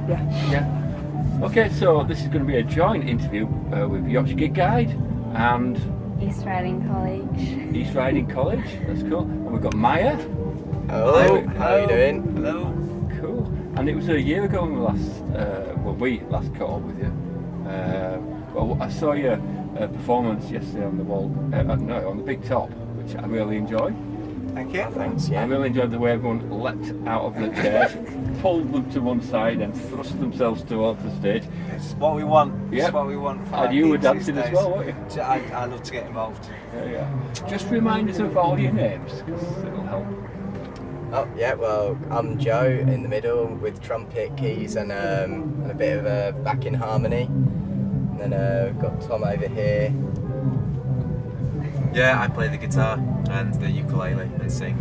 Yeah. Okay, so this is going to be a joint interview with Yorkshire Gig Guide and East Riding College. That's cool. And we've got Maia. Hello. How are you doing? Hello. Cool. And it was a year ago when we last caught up with you. Well, I saw your performance yesterday on the wall, on the big top, which I really enjoyed. Thank you. Thanks, yeah. I really enjoyed the way everyone leapt out of the chairs, pulled them to one side and thrust themselves towards the stage. It's what we want. Yep. It's what we want. And you were dancing as well, weren't you? I love to get involved. Yeah. Just remind us of all your names, because it'll help. Oh yeah, well I'm Joe in the middle with trumpet, keys and a bit of a backing harmony. And then we've got Tom over here. Yeah, I play the guitar and the ukulele and sing.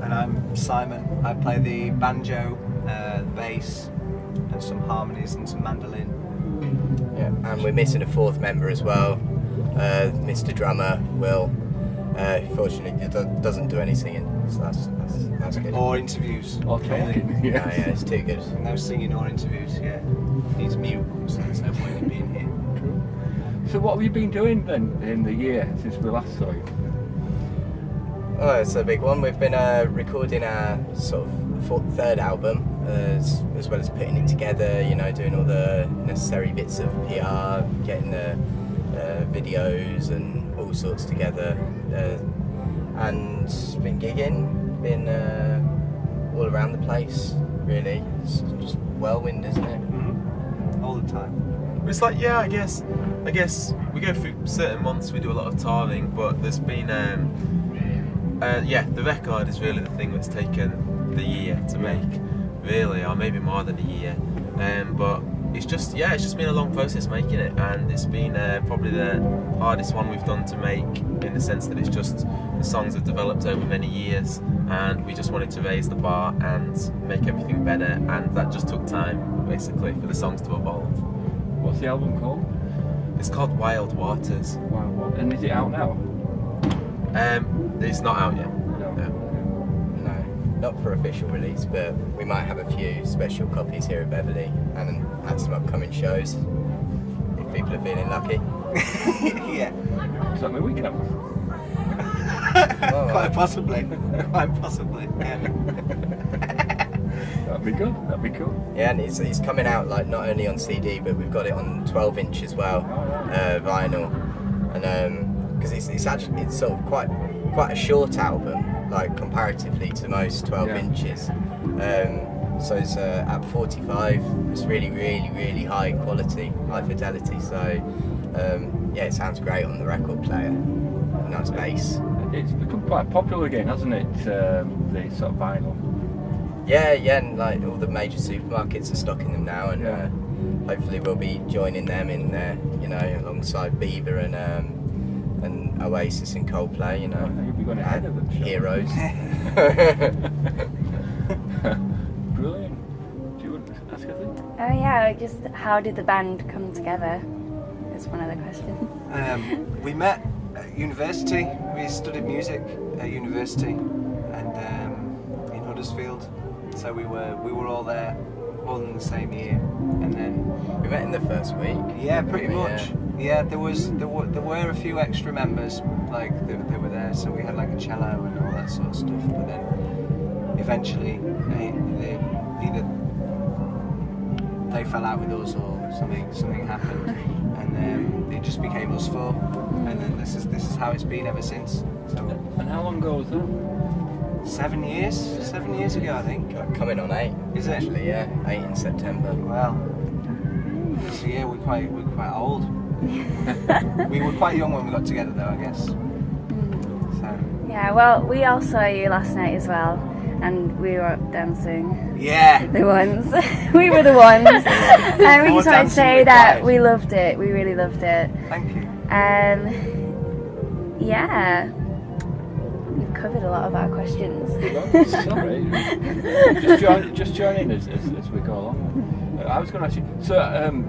And I'm Simon. I play the banjo, the bass, and some harmonies and some mandolin. Yeah, and we're missing a fourth member as well, Mr. Drummer Will. Fortunately, doesn't do any singing, so that's good. Or interviews. Okay. Yeah, it's too good. No singing or interviews. Yeah, he's mute, so there's no point in being here. So what have you been doing then in the year since we last saw you? Oh, it's a big one. We've been recording our sort of third album, as well as putting it together, doing all the necessary bits of PR, getting the videos and all sorts together. And been gigging, been all around the place, really. It's just whirlwind, isn't it? Mm-hmm. All the time. It's like, yeah, I guess we go through certain months, we do a lot of touring, but there's been, the record is really the thing that's taken the year to make, really, or maybe more than a year. But it's just been a long process making it, and it's been probably the hardest one we've done to make, in the sense that it's just, the songs have developed over many years, and we just wanted to raise the bar and make everything better, and that just took time, basically, for the songs to evolve. What's the album called? It's called Wild Waters. Wild Waters. And is it out now? It's not out yet. No, not for official release, but we might have a few special copies here at Beverley and at some upcoming shows, if people are feeling lucky. Yeah. Does that mean we can? Quite possibly. Yeah. That'd be cool. Yeah, and it's coming out like not only on CD, but we've got it on 12" as well, vinyl, and because it's sort of quite a short album, like comparatively to most 12 inches. So it's at 45. It's really, really, really high quality, high fidelity. So it sounds great on the record player. Nice bass. It's become quite popular again, hasn't it? The sort of vinyl. Yeah, and like all the major supermarkets are stocking them now, and hopefully we'll be joining them in there, alongside Bieber and Oasis and Coldplay, You'll be going ahead of them, sure. Heroes. Brilliant. Do you want to ask anything? Oh yeah, just how did the band come together? Is one of the questions. We met at university. We studied music at university, and in Huddersfield. So we were all there, all in the same year, and then We met in the first week. yeah, pretty much. Yeah, there were a few extra members, like they were there, so we had like a cello and all that sort of stuff. But then eventually, they fell out with us, or something happened, and it just became us four, and then this is how it's been ever since. So And how long ago was that? 7 years ago, I think. Coming on 8. Is it? Actually, 8 in September. Well, so yeah, we're quite old. We were quite young when we got together, though, I guess. So. Yeah, well, we all saw you last night as well, and we were dancing. Yeah. The ones. We were the ones. And we More just want to dancing say that required. we loved it. We really loved it. Thank you. Yeah. You've covered a lot of our questions. Sorry. just join in as we go along. I was going to ask you, so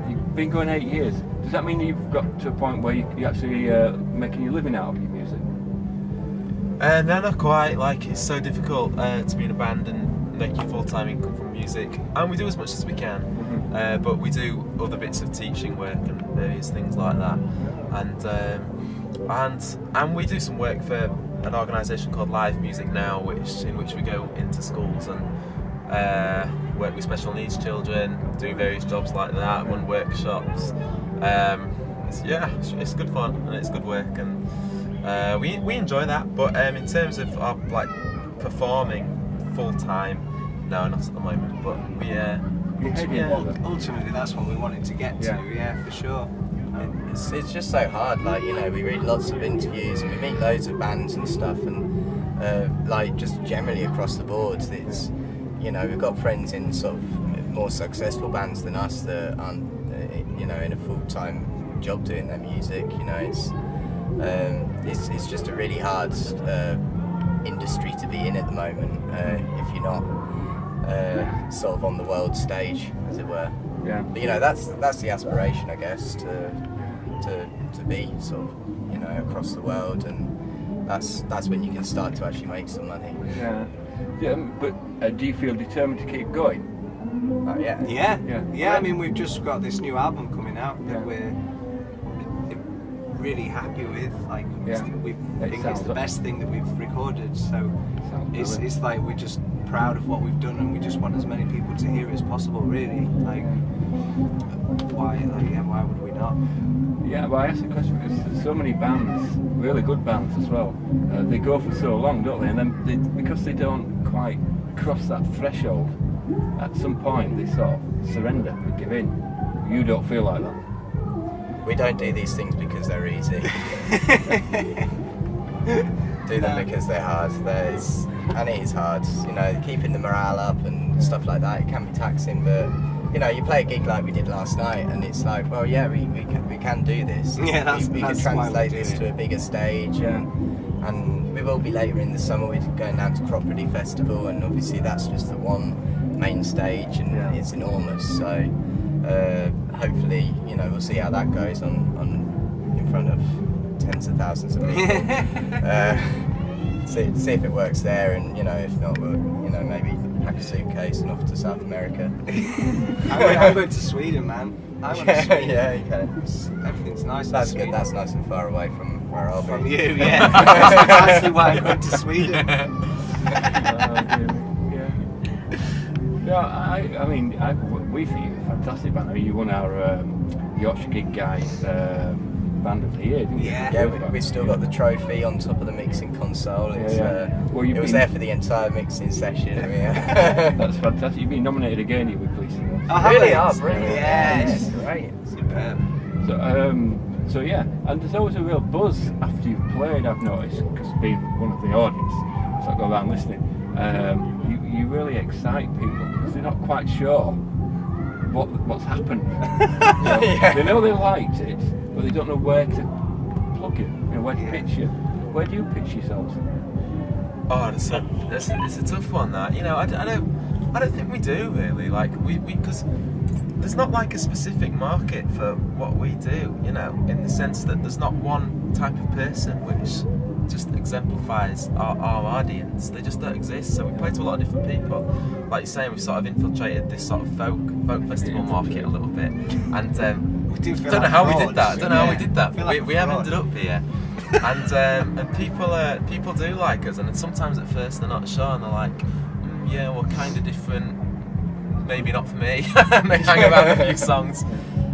you've been going 8 years. Does that mean you've got to a point where you're actually making your living out of your music? No, not quite. Like, it's so difficult to be in a band and make your full-time income from music, and we do as much as we can. But we do other bits of teaching work and various things like that, and we do some work for an organisation called Live Music Now, in which we go into schools and work with special needs children, do various jobs like that, run workshops. It's good fun and it's good work, and we enjoy that. But in terms of our, like, performing full time, no, not at the moment. But ultimately that's what we wanted to get to. Yeah, for sure. It's just so hard. Like, you know, we read lots of interviews and we meet loads of bands and stuff, and like just generally across the board, it's, you know, we've got friends in sort of more successful bands than us that aren't, you know, in a full-time job doing their music. You know, it's just a really hard industry to be in at the moment if you're not sort of on the world stage, as it were. Yeah. But, you know, that's the aspiration, I guess, to be sort of, you know, across the world, and that's when you can start to actually make some money. Yeah. But do you feel determined to keep going? Yeah. I mean, we've just got this new album coming out that we're really happy with. Like, we think it's the best thing that we've recorded. So it's like we're just proud of what we've done, and we just want as many people to hear it as possible. Really, like, why would we not? Yeah, well, I asked the question because there's so many bands, really good bands as well. They go for so long, don't they? And then because they don't quite cross that threshold, at some point they sort of surrender, they give in. You don't feel like that? We don't do these things because they're easy. Do them because they're hard. And it is hard. You know, keeping the morale up and stuff like that, it can be taxing, but, you know, you play a gig like we did last night, and it's like, well, yeah, we can do this. Yeah, we can translate this to a bigger stage, and we will be later in the summer. We're going down to Property Festival, and obviously that's just the one main stage, and it's enormous. So hopefully, you know, we'll see how that goes on in front of tens of thousands of people. See if it works there, and, you know, if not, we'll, you know, maybe pack a suitcase and off to South America. I'm going to Sweden, man. I went to Sweden. Yeah, you can. Everything's nice. That's good. That's nice and far away from where I'll be. From you, yeah. That's exactly why I'm going to Sweden. I mean, we think you're a fantastic band. I mean, you won our Yorkshire Gig Guide Band of the Year, didn't you? Yeah, we've still got the trophy on top of the mixing console. It's, Well, it was there for the entire mixing session. That's fantastic. You've been nominated again, you were pleased. Really are, brilliant. Yeah, it's great. Superb. So yeah, and there's always a real buzz after you've played, I've noticed, because being one of the audience, so I go around listening, you really excite people because they're not quite sure what's happened. They know they liked it, but they don't know where to plug it, you know, where to pitch it. Where do you pitch yourselves? Oh, it's a tough one, that. You know, I don't think we do really. Like because there's not like a specific market for what we do. You know, in the sense that there's not one type of person which just exemplifies our audience. They just don't exist. So we play to a lot of different people. Like you're saying, we've sort of infiltrated this sort of folk festival market a little bit, and don't know how we did that. We have ended up here. And people do like us, and sometimes at first they're not sure, and they're like, yeah, we're kind of different, maybe not for me. And they hang about a few songs,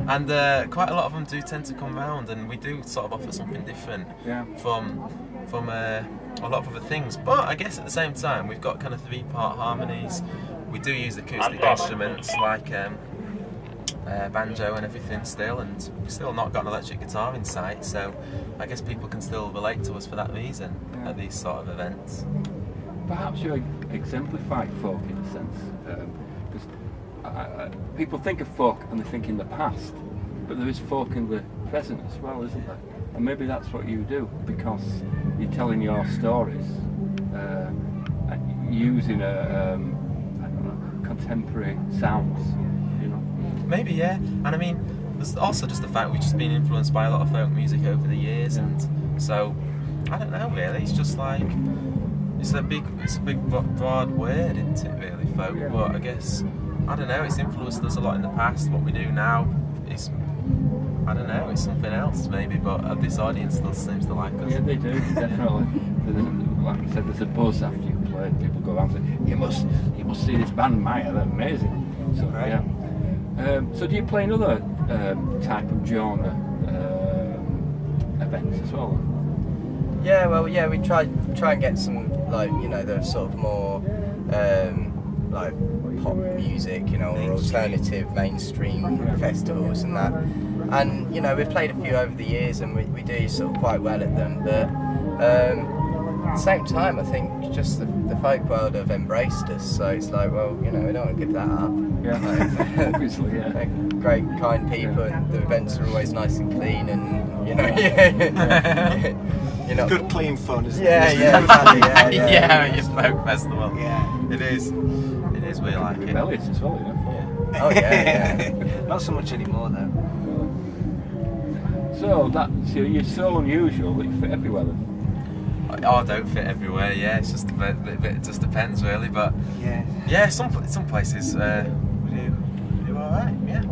and quite a lot of them do tend to come round, and we do sort of offer something different from a lot of other things. But I guess at the same time, we've got kind of 3-part harmonies. We do use acoustic instruments like banjo and everything still, and we've still not got an electric guitar in sight, so I guess people can still relate to us for that reason at these sort of events. Perhaps you exemplify folk in a sense, because people think of folk and they think in the past, but there is folk in the present as well, isn't there? And maybe that's what you do, because you're telling your stories using contemporary sounds. Maybe, yeah. And I mean, there's also just the fact we've just been influenced by a lot of folk music over the years, and so I don't know really. It's it's a big broad word, isn't it? Really, folk. Yeah. But I guess I don't know. It's influenced us a lot in the past. What we do now is, I don't know. It's something else maybe. But this audience still seems to like us. Yeah, they do, definitely. Like I said, there's a buzz after you play. People go around and say, you must see this band Maia, they're amazing. So, Right. yeah. So do you play in other type of genre events as well? Yeah, well, yeah, we try and get some, like, you know, the sort of more like pop music, you know, or alternative mainstream festivals and that. And you know, we've played a few over the years, and we do sort of quite well at them. But at the same time, I think just the folk world have embraced us. So it's like, well, you know, we don't want to give that up. Yeah, obviously, yeah. They're great, kind people, and the events are always nice and clean, and you know, you're not Good, clean fun, isn't Yeah, it? yeah, exactly, Yeah, your folk festival. Yeah. It is. It is. We like it. Rebellious as well, you know. Oh yeah. Not so much anymore though. So you're so unusual that you fit everywhere then. Oh, I don't fit everywhere. Yeah, it's just it just depends really. But Yeah. some places we do all right. Yeah.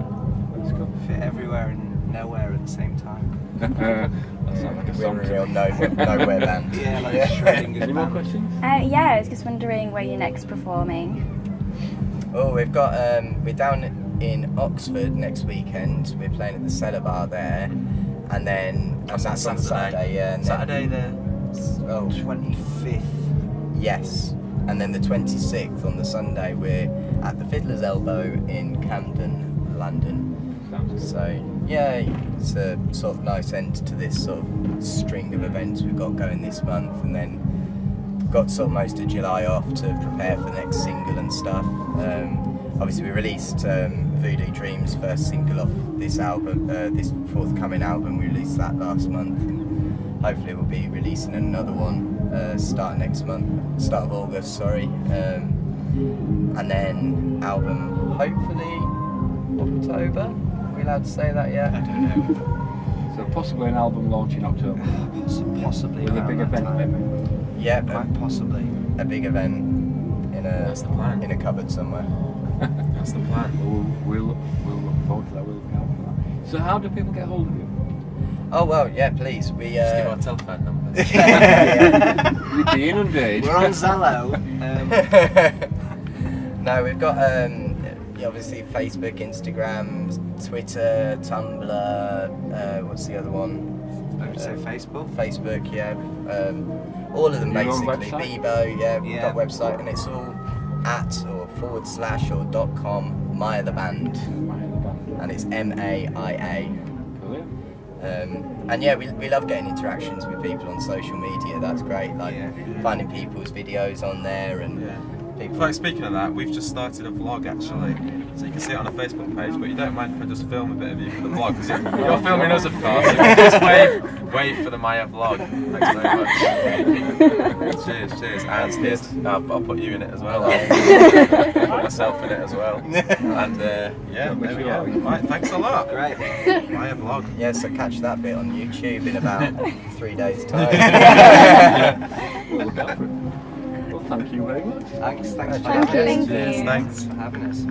That's good. Fit everywhere and nowhere at the same time. That sounds like a We're song. a real nowhere band. Yeah, like Schrodinger's Any more band. questions? Yeah, I was just wondering where you're next performing. Oh, we've got we're down in Oxford next weekend. We're playing at the Cellar Bar there, and then That's that's on on Saturday. Yeah, and then- Saturday the. Oh, 25th. yes. And then the 26th on the Sunday, we're at the Fiddler's Elbow in Camden, London. Sounds good. So yeah, it's a sort of nice end to this sort of string of events we've got going this month, and then got sort of most of July off to prepare for the next single and stuff. Obviously, we released Voodoo Dreams' first single off this album, this forthcoming album. We released that last month. And hopefully, we'll be releasing another one start next month, start of August. Sorry, and then album hopefully October. Are we allowed to say that yet? I don't know. So possibly an album launch in October. Possibly With a around big that event time. maybe. Yeah, Quite possibly. a big event in That's the plan. a cupboard somewhere. That's the plan. We'll look forward to that. We'll look out for that. So how do people get hold of you? Oh well, yeah, please. We Just give our telephone number. You'd be inundated. We're on Zello. No, we've got obviously Facebook, Instagram, Twitter, Tumblr. What's the other one? I would say Facebook. Facebook, yeah. All of them Your own basically. website? Bebo, yeah. We've got a Yeah. website, and it's all at or /or .com Maia the band, Maia the band. and it's MAIA. Brilliant. And yeah, we love getting interactions with people on social media. That's great. Like Yeah. finding people's videos on there and Yeah. In people. fact, speaking of that, we've just started a vlog actually, so you can see it on a Facebook page. But you don't mind if I just film a bit of you for the vlog, because you're filming us, of course. So just wave for the Maia vlog. Thanks very much. cheers. And cheers. I'll put you in it as well. I'll put myself in it as well. And yeah, there we go. Right, thanks a lot. Great. Maia vlog. Yeah, so catch that bit on YouTube in about 3 days' time. We'll look out for it. Well, thank you very much. Thanks for Thank having us. you. Cheers. Thanks. For having us.